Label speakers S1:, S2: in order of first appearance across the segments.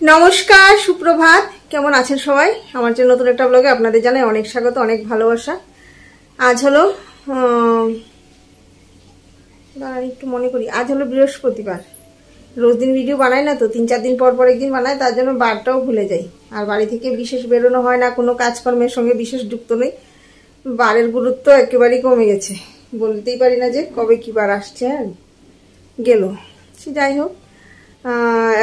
S1: নমস্কার, সুপ্রভাত। কেমন আছেন সবাই? আমার যে নতুন একটা ব্লগে আপনাদের জানাই অনেক স্বাগত, অনেক ভালোবাসা। আজ হলো একটু মনে করি, আজ হলো বৃহস্পতিবার। রোজ দিন ভিডিও বানাই না তো, 3-4 দিন পর পর একদিন বানাই, তার জন্য বারটাও ভুলে যাই। আর বাড়ি থেকে বিশেষ বেরোনো হয় না, কোনো কাজকর্মের সঙ্গে বিশেষ যুক্ত নেই। বারের গুরুত্ব একেবারেই কমে গেছে, বলতেই পারি না যে কবে কি বার আসছে আর গেল। যাই হোক,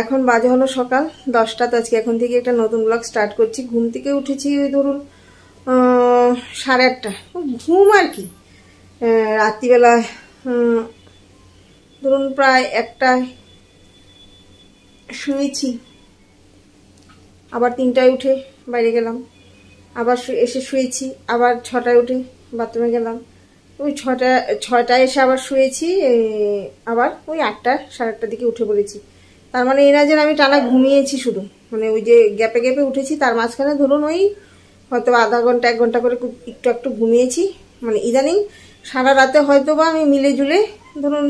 S1: এখন বাজে হলো সকাল 10টা। তো আজকে এখন থেকে একটা নতুন ব্লগ স্টার্ট করছি। ঘুম থেকে উঠেছি ওই ধরুন 8:30। ঘুম আর কি, রাত্রিবেলা ধরুন প্রায় 1টায় শুয়েছি, আবার 3টায় উঠে বাইরে গেলাম, আবার এসে শুয়েছি, আবার 6টায় উঠে বাথরুমে গেলাম, ওই 6টায় এসে আবার শুয়েছি, আবার ওই 8টা 8:30 দিকে উঠে পড়েছি। তার মানে এই না যে আমি টানা ঘুমিয়েছি শুধু, মানে ওই যে গ্যাপে গ্যাপে উঠেছি, তার মাঝখানে ধরুন ওই হয়তো আধা ঘন্টা 1 ঘন্টা করে একটু একটু ঘুমিয়েছি। মানে ইদানিং সারা রাতে হয়তো বা আমি মিলে জুলে ধরুন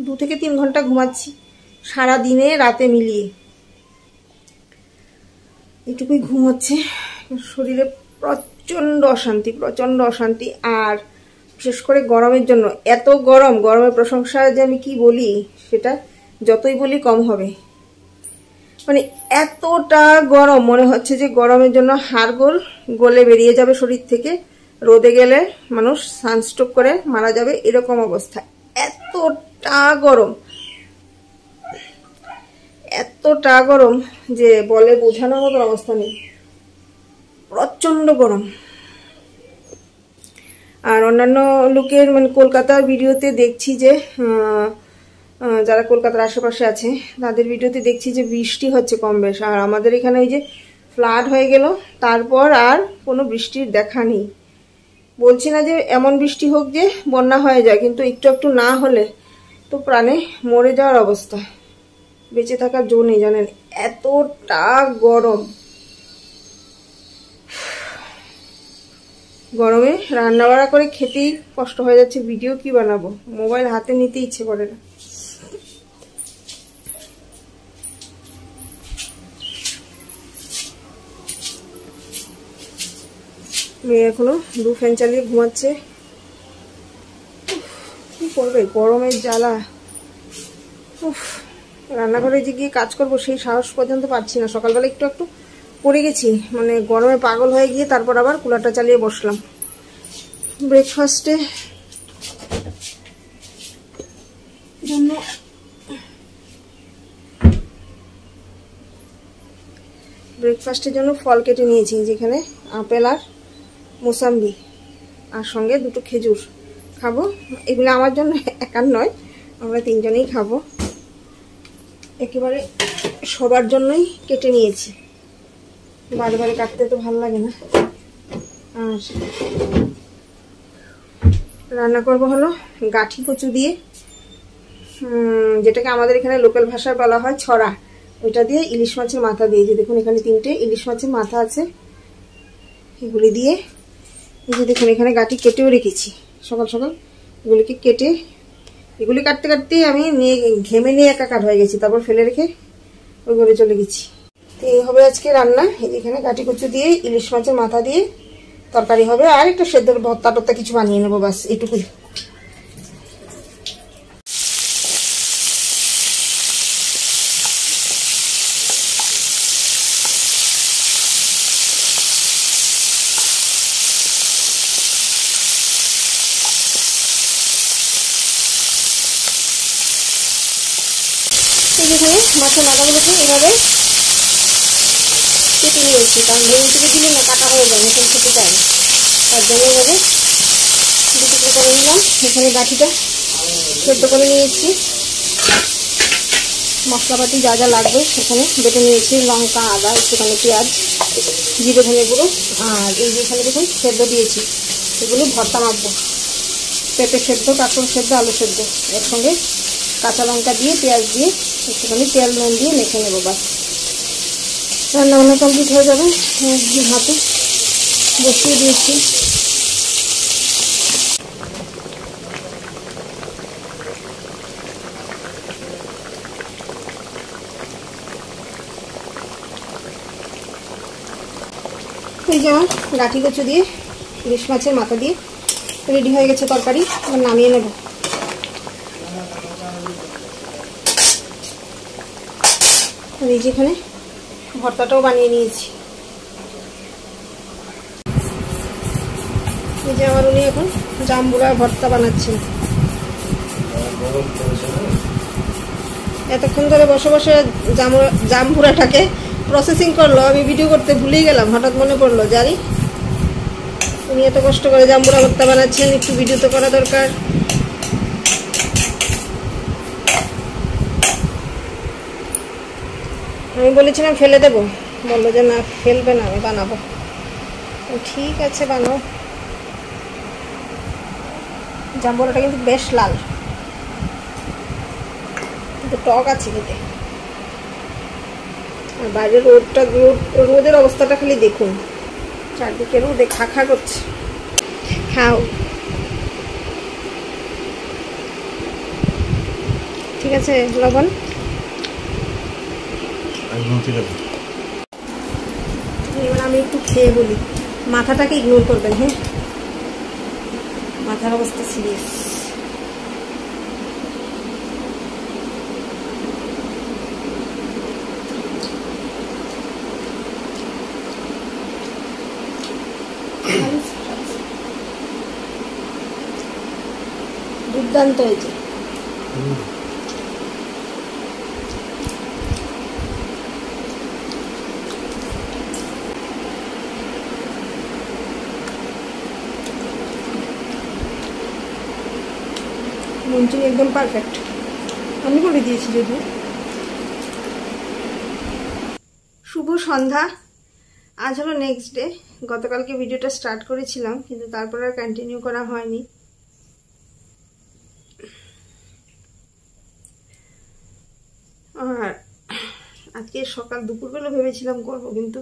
S1: 2 থেকে 3 ঘন্টা ঘুমাচ্ছি, সারা দিনে রাতে মিলিয়ে এটুকুই ঘুম হচ্ছে। শরীরে প্রচণ্ড অশান্তি, প্রচণ্ড অশান্তি। আর বিশেষ করে গরমের জন্য, এত গরম, গরমের প্রশংসা যে আমি কি বলি, সেটা যতই বলি কম হবে। মানে এতটা গরম, মনে হচ্ছে যে গরমের জন্য হাড়গোড় গলে বেরিয়ে যাবে শরীর থেকে। রোদে গেলে মানুষ সানস্ট্রোক করে মারা যাবে, এরকম অবস্থা। এতটা গরম, এতটা গরম যে বলে বোঝানোর মতো অবস্থা নেই, প্রচন্ড গরম। আর অন্যান্য লোকের মানে কলকাতার ভিডিওতে দেখছি যে যারা কলকাতার আশেপাশে আছে তাদের ভিডিওতে দেখছি যে বৃষ্টি হচ্ছে কম বেশ। আর আমাদের এখানে ওই যে ফ্লাড হয়ে গেল, তারপর আর কোনো বৃষ্টির দেখা নেই। বলছি না যে এমন বৃষ্টি হোক যে বন্যা হয়ে যায়, কিন্তু একটু একটু না হলে তো প্রাণে মরে যাওয়ার অবস্থা, বেঁচে থাকার জো নেই। জানেন এতটা গরম, গরমে রান্না বাড়া করে খেতেই কষ্ট হয়ে যাচ্ছে। ভিডিও কি বানাবো, মোবাইল হাতে নিতে ইচ্ছে করে না। মেয়ে এখনো 2 ফ্যান চালিয়ে ঘুমাচ্ছে। কি করবে গরমের জ্বালা। রান্নাঘরে যে গিয়ে কাজ করবো সেই সাহস পর্যন্ত পাচ্ছি না। সকালবেলা একটু একটু পড়ে গেছি, মানে গরমে পাগল হয়ে গিয়ে তারপর আবার কুলারটা চালিয়ে বসলাম। ব্রেকফাস্টের জন্য ফল কেটে নিয়েছি, যেখানে আপেল আর মোসাম্বি, আর সঙ্গে 2টো খেজুর খাবো। এগুলো আমার জন্য একার নয়, আমরা 3 জনেই খাবো। একেবারে সবার জন্যই কেটে নিয়েছি, বারে বারে কাটতে তো ভালো লাগে না। আর রান্না করবো হলো গাঠি কচু দিয়ে, যেটাকে আমাদের এখানে লোকাল ভাষায় বলা হয় ছড়া, ওইটা দিয়ে ইলিশ মাছের মাথা দিয়ে। যে দেখুন এখানে 3টে ইলিশ মাছের মাথা আছে, এগুলি দিয়ে এই যে দেখুন এখানে গাঠি কেটেও রেখেছি। সকাল সকাল এগুলিকে কেটে, এগুলি কাটতে কাটতে আমি ঘেমে নিয়ে একাকার হয়ে গেছি, তারপর ফেলে রেখে ওই ঘরে চলে গেছি। তো এই হবে আজকে রান্না। এই যেখানে গাঠি কচু দিয়ে ইলিশ মাছের মাথা দিয়ে তরকারি হবে, আর একটা সেদ্ধ ভর্তা টর্তা কিছু বানিয়ে নেবো, বাস এটুকুই। যেখানে মাছের মাথাগুলোকে এভাবে কেটে নিয়েছি, কারণ ভেঙে থেকে দিলে না কাটা হয়ে যায়, নতুন খেতে যায় না, তার জন্য এভাবে 2 টুকরো করে নিলাম। এখানে গাঠিটা সেদ্ধ করে নিয়েছি, মশলাপাতি যা যা লাগবে এখানে বেটে নিয়েছি, লঙ্কা, আদা, একটুখানি পেঁয়াজ, জিরে, ধনে গুঁড়ো। আর এই যে এখানে দেখুন সেদ্ধ দিয়েছি, এগুলো ভর্তা মাখবো। পেঁপে সেদ্ধ, কাঁকড় সেদ্ধ, আলু সেদ্ধ, একসঙ্গে কাঁচা লঙ্কা দিয়ে পেঁয়াজ দিয়ে একটুখানি তেল নুন দিয়ে মেখে নেবো, বাস রান্না বান্না কমপ্লিট হয়ে যাবে। হাতে বসিয়ে দিয়েছি। এই যে আমার গাঠি কচু দিয়ে ইলিশ মাছের মাথা দিয়ে রেডি হয়ে গেছে তরকারি। এবার নামিয়ে নেব। আর এই যেখানে ভর্তাটাও বানিয়ে নিয়েছি। এই যে আমার উনি এখন জাম্বুরা ভর্তা বানাচ্ছেন। এতক্ষণ ধরে বসে বসে জাম্বুরাটাকে প্রসেসিং করলো, আমি ভিডিও করতে ভুলেই গেলাম। হঠাৎ মনে পড়লো জানি উনি এত কষ্ট করে জাম্বুরা ভর্তা বানাচ্ছেন, একটু ভিডিও তো করা দরকার। আমি বলেছিলাম ফেলে দেবো, বললো যে না ফেলবে না, আমি বানাবো। ঠিক আছে বানাও। জাম্বুরাটা কিন্তু বেশ লাল, কিন্তু টক আছে খেতে। আর বাইরের রোদের অবস্থাটা খালি দেখুন, চারদিকে রোদে খা খা করছে। খাও, ঠিক আছে লবণ। এবার আমি একটু খেয়ে বলি, মাথাটাকে ইগনোর করবেন। হ্যাঁ, মাথার অবস্থা সিরিয়াস। দুর্দান্ত হয়েছে। মঞ্চুরি একদম পারফেক্ট, আমি করে দিয়েছি যদিও। শুভ সন্ধ্যা। আজ হলো নেক্সট ডে। গতকালকে ভিডিওটা স্টার্ট করেছিলাম, কিন্তু তারপর আর কন্টিনিউ করা হয়নি। আর আজকে সকাল দুপুরবেলা ভেবেছিলাম করব, কিন্তু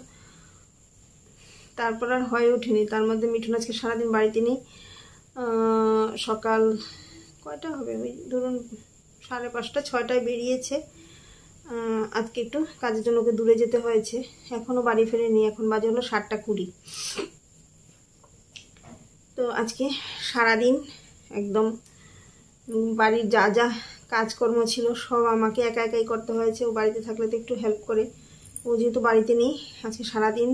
S1: তারপর আর হয়ে ওঠেনি। তার মধ্যে মিঠুন আজকে সারাদিন বাড়িতে নেই। সকাল কয়টা হবে, ওই ধরুন 5:30 6টায় বেরিয়েছে। আজকে একটু কাজের জন্য ওকে দূরে যেতে হয়েছে, এখনও বাড়ি ফেরেনি। এখন বাজে হলো 7:20। তো আজকে সারাদিন একদম বাড়ির যা যা কাজকর্ম ছিল সব আমাকে একা একাই করতে হয়েছে। ও বাড়িতে থাকলে তো একটু হেল্প করে, ও যেহেতু বাড়িতে নেই আজকে সারাদিন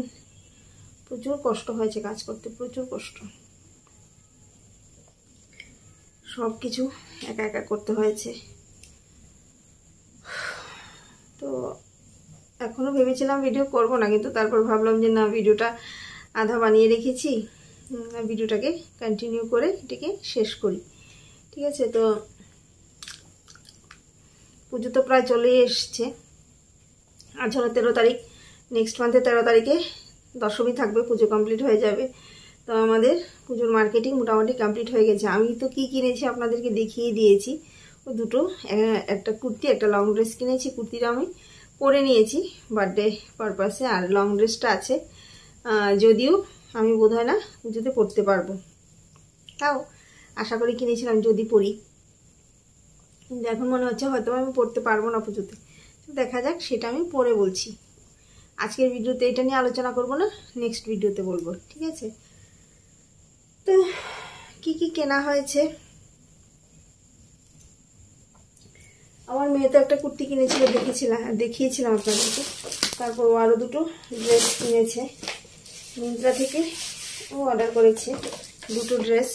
S1: প্রচুর কষ্ট হয়েছে কাজ করতে, প্রচুর কষ্ট। সব কিছু একা একা করতে হয়েছে। তো এখনও ভেবেছিলাম ভিডিও করব না, কিন্তু তারপর ভাবলাম যে না, ভিডিওটা আধা বানিয়ে রেখেছি, ভিডিওটাকে কন্টিনিউ করে এটাকে শেষ করি। ঠিক আছে, তো পুজো তো প্রায় চলেই এসছে। আজ হলো 13 তারিখ, নেক্সট মান্থে 13 তারিখে দশমী থাকবে, পুজো কমপ্লিট হয়ে যাবে। তো আমাদের পুজোর মার্কেটিং মোটামুটি কমপ্লিট হয়ে গেছে। আমি তো কি কিনেছি আপনাদেরকে দেখিয়ে দিয়েছি। ও দুটো, একটা কুর্তি একটা লং ড্রেস কিনেছি। কুর্তিটা আমি পরে নিয়েছি বার্থডে পারপাসে, আর লং ড্রেসটা আছে, যদিও আমি বোধহয় না পুজোতে পরতে পারবো, তাও আশা করি কিনেছিলাম যদি পরি। কিন্তু এখন মনে হচ্ছে হয়তো আমি পরতে পারবো না পুজোতে। দেখা যাক, সেটা আমি পরে বলছি। আজকের ভিডিওতে এটা নিয়ে আলোচনা করব না, নেক্সট ভিডিওতে বলবো। ঠিক আছে, তো কি কি কেনা হয়েছে। আমার মেয়ে তো একটা কুর্তি কিনেছিল, দেখিয়েছিলাম আপনাদেরকে। তারপর ও আরও দুটো ড্রেস কিনেছে মিন্ত্রা থেকে, ও অর্ডার করেছে দুটো ড্রেস।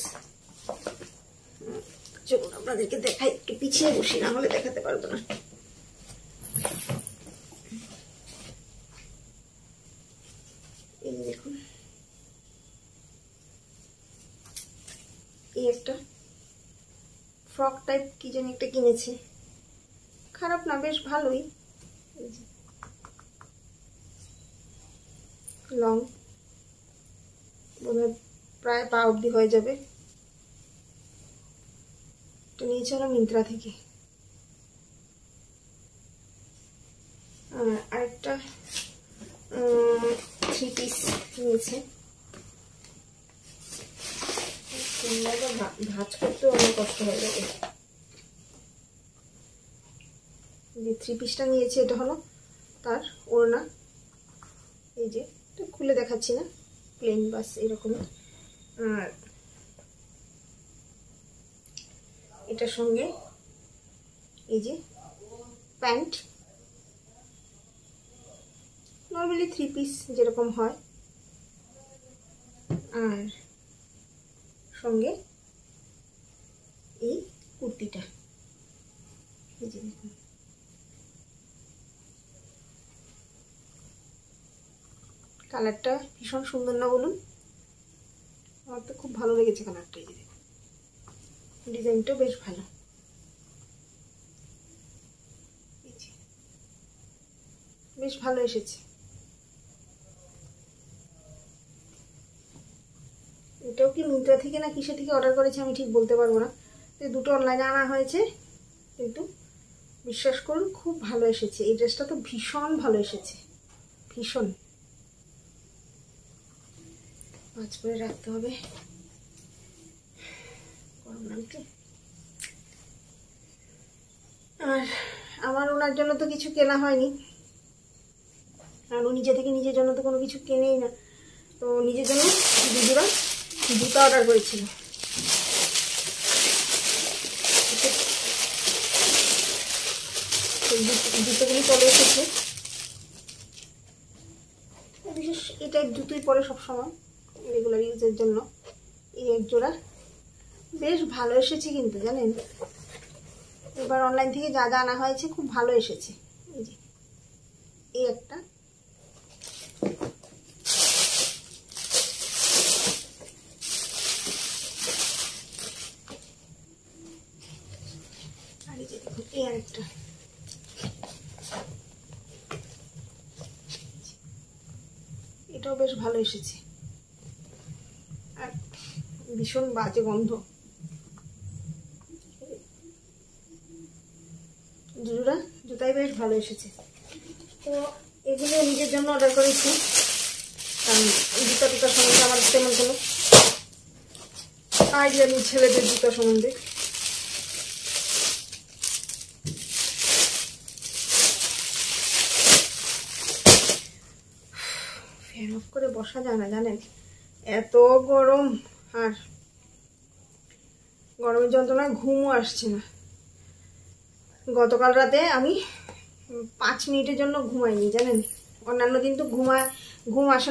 S1: চলুন আপনাদেরকে দেখাই, একটু পিছিয়ে বসি, না হলে দেখাতে পারবো না। এই দেখুন, এই একটা ফ্রক টাইপ কি জানি একটা কিনেছে, খারাপ না, বেশ ভালোই। লং, বোধহয় প্রায় পা অবধি হয়ে যাবে। এটা নিয়েছে হলো মিন্ত্রা থেকে। আর আরেকটা 3 পিস নিয়েছে। ভাঁজ করতেও অনেক কষ্ট হয়ে যাবে। যে 3 পিসটা নিয়েছে এটা হলো তার ওড়না। এই যে এটা খুলে দেখাচ্ছি না, প্লেন বাস এরকম। আর এটার সঙ্গে এই যে প্যান্ট, নর্মালি 3 পিস যেরকম হয়, আর সঙ্গে এই কুর্তিটা। এই যে দেখুন, কালারটা ভীষণ সুন্দর না বলুন? আমার তো খুব ভালো লেগেছে কালারটা। এই যে দেখুন, ডিজাইনটাও বেশ ভালো। বেশ ভালো এসেছে। এটাও কি মিন্ত্রা থেকে না কিসে থেকে অর্ডার করেছি আমি ঠিক বলতে পারবো না। দুটো অনলাইনে আনা হয়েছে, কিন্তু বিশ্বাস করুন খুব ভালো এসেছে। এই ড্রেসটা তো ভীষণ ভালো এসেছে, ভীষণ। ভাঁজ করে রাখতে হবে, গরম লাগছে। আর আমার ওনার জন্য তো কিছু কেনা হয়নি, কারণ ও নিজে থেকে নিজের জন্য তো কোনো কিছু কেনেই না। তো নিজের জন্য দিদিরা জুতা অর্ডার করেছিল। জুতোগুলি চলে এসেছে। বিশেষ এই টাইপ জুতোই পরে সবসময় রেগুলার ইউজের জন্য। এই এক জোড়া বেশ ভালো এসেছে কিন্তু জানেন, এবার অনলাইন থেকে যা যা আনা হয়েছে খুব ভালো এসেছে। এই যে এই একটা, আর এই যে দেখুন এই আরেকটা। এটাও বেশ ভালো এসেছে, আর ভীষণ বাজে গন্ধ। জুতাই বেশ ভালো এসেছে। তো এগুলো নিজের জন্য অর্ডার করেছি, কারণ জুতার সম্বন্ধে আমার তেমন কোনো আইডিয়া নেই ছেলেদের জুতা সম্বন্ধে। ফ্যান অফ করে বসা যায় না জানেন, এত গরম। আর গরমের যন্ত্রণায় ঘুমও আসছে না। গতকাল রাতে আমি 5 মিনিটের জন্য ঘুমাইনি জানেন। অন্যান্য দিন তো ঘুম আসে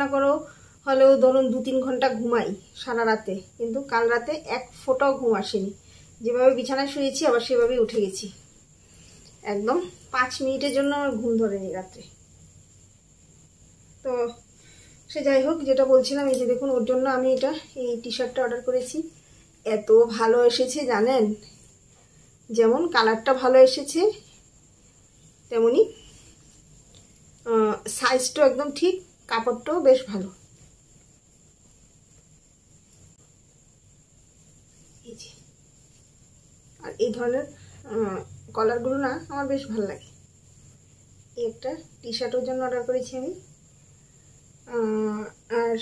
S1: না করেও হলেও ধরুন 2-3 ঘন্টা ঘুমাই সারা রাতে, কিন্তু কাল রাতে এক ফোঁটাও ঘুম আসেনি। যেভাবে বিছানায় শুয়েছি আবার সেভাবেই উঠে গেছি। একদম 5 মিনিটের জন্য আমার ঘুম ধরেনি রাত্রে। তো সে যাই হোক, যেটা বলছিলাম, এই যে দেখুন ওর জন্য আমি এই টি শার্টটা অর্ডার করেছি। এত ভালো এসেছে জানেন, যেমন কালারটা ভালো এসেছে তেমনি সাইজটাও একদম ঠিক, কাপড়টাও বেশ ভালো। এই যে, আর এই ধরনের কলারগুলো না আমার বেশ ভালো লাগে। এই একটা টি শার্টের জন্য অর্ডার করেছি আমি। আর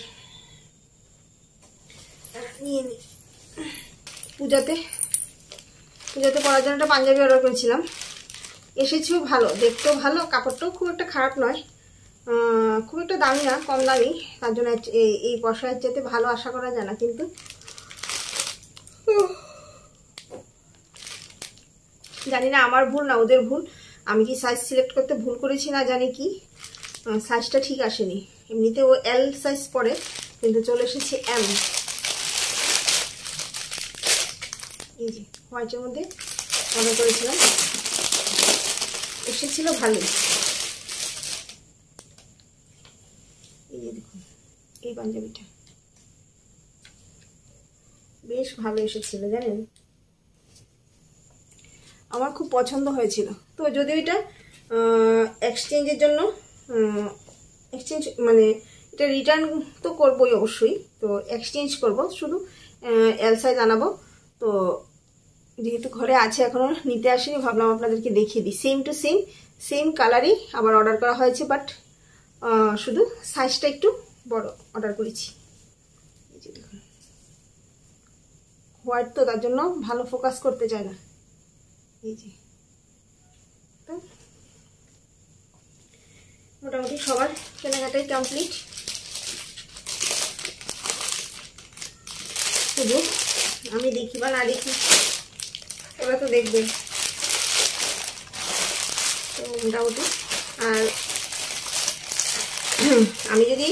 S1: নিয়ে নিই, পূজাতে পরার জন্য একটা পাঞ্জাবি অর্ডার করেছিলাম। এসেছেও ভালো, দেখতেও ভালো, কাপড়টাও খুব একটা খারাপ নয়, খুব একটা দামি না, কম দামি। তার জন্য এই পয়সার চাইতে ভালো আশা করা যায় না। কিন্তু জানি না আমার ভুল না ওদের ভুল, আমি কি সাইজ সিলেক্ট করতে ভুল করেছি না জানি কি, সাইজটা ঠিক আসেনি। এমনিতে ও এল সাইজ পরে, কিন্তু চলে এসেছে এম। এই যে হোয়াইটের মধ্যে অর্ডার করেছিলাম, এসেছিল ভালোই। এই যে দেখুন এই পাঞ্জাবিটা বেশ ভালো এসেছিল জানেন, আমার খুব পছন্দ হয়েছিল। তো যদি এটা এক্সচেঞ্জের জন্য এক্সচেঞ্জ মানে এটা রিটার্ন তো করবোই অবশ্যই, তো এক্সচেঞ্জ করব, শুধু এল সাইজ আনাবো। তো যেহেতু ঘরে আছে এখনো নিতে আসেনি, ভাবলাম আপনাদেরকে দেখিয়ে দিই। সেম টু সেম কালারই আবার অর্ডার করা হয়েছে, বাট শুধু সাইজটা একটু বড় অর্ডার করেছি। এই যে দেখুন হোয়াইট, তো তার জন্য ভালো ফোকাস করতে চায় না। এই যে, তো মোটামুটি সবার কেনাকাটাই কমপ্লিট। শুধু আমি দেখি বা না দেখি, ওরা তো দেখবে। তো মোটামুটি আর আমি যদি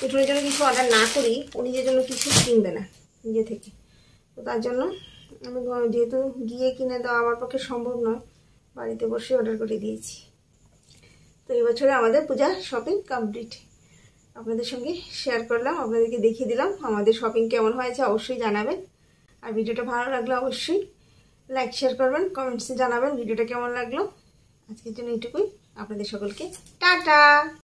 S1: উঠোনের জন্য কিছু অর্ডার না করি, ও নিজের জন্য কিছু কিনবে না নিজে থেকে। তো তার জন্য আমি যেহেতু গিয়ে কিনে দেওয়া আমার পক্ষে সম্ভব নয়, বাড়িতে বসে অর্ডার করে দিয়েছি। তো এবছরে আমাদের পূজা শপিং কমপ্লিট, আপনাদের সঙ্গে শেয়ার করলাম, আপনাদেরকে দেখিয়ে দিলাম আমাদের শপিং কেমন হয়েছে অবশ্যই জানাবেন। আর ভিডিওটা ভালো লাগলে অবশ্যই লাইক শেয়ার করবেন, কমেন্টসে জানাবেন ভিডিওটা কেমন লাগলো। আজকের জন্য এইটুকুই, আপনাদের সকলকে টাটা।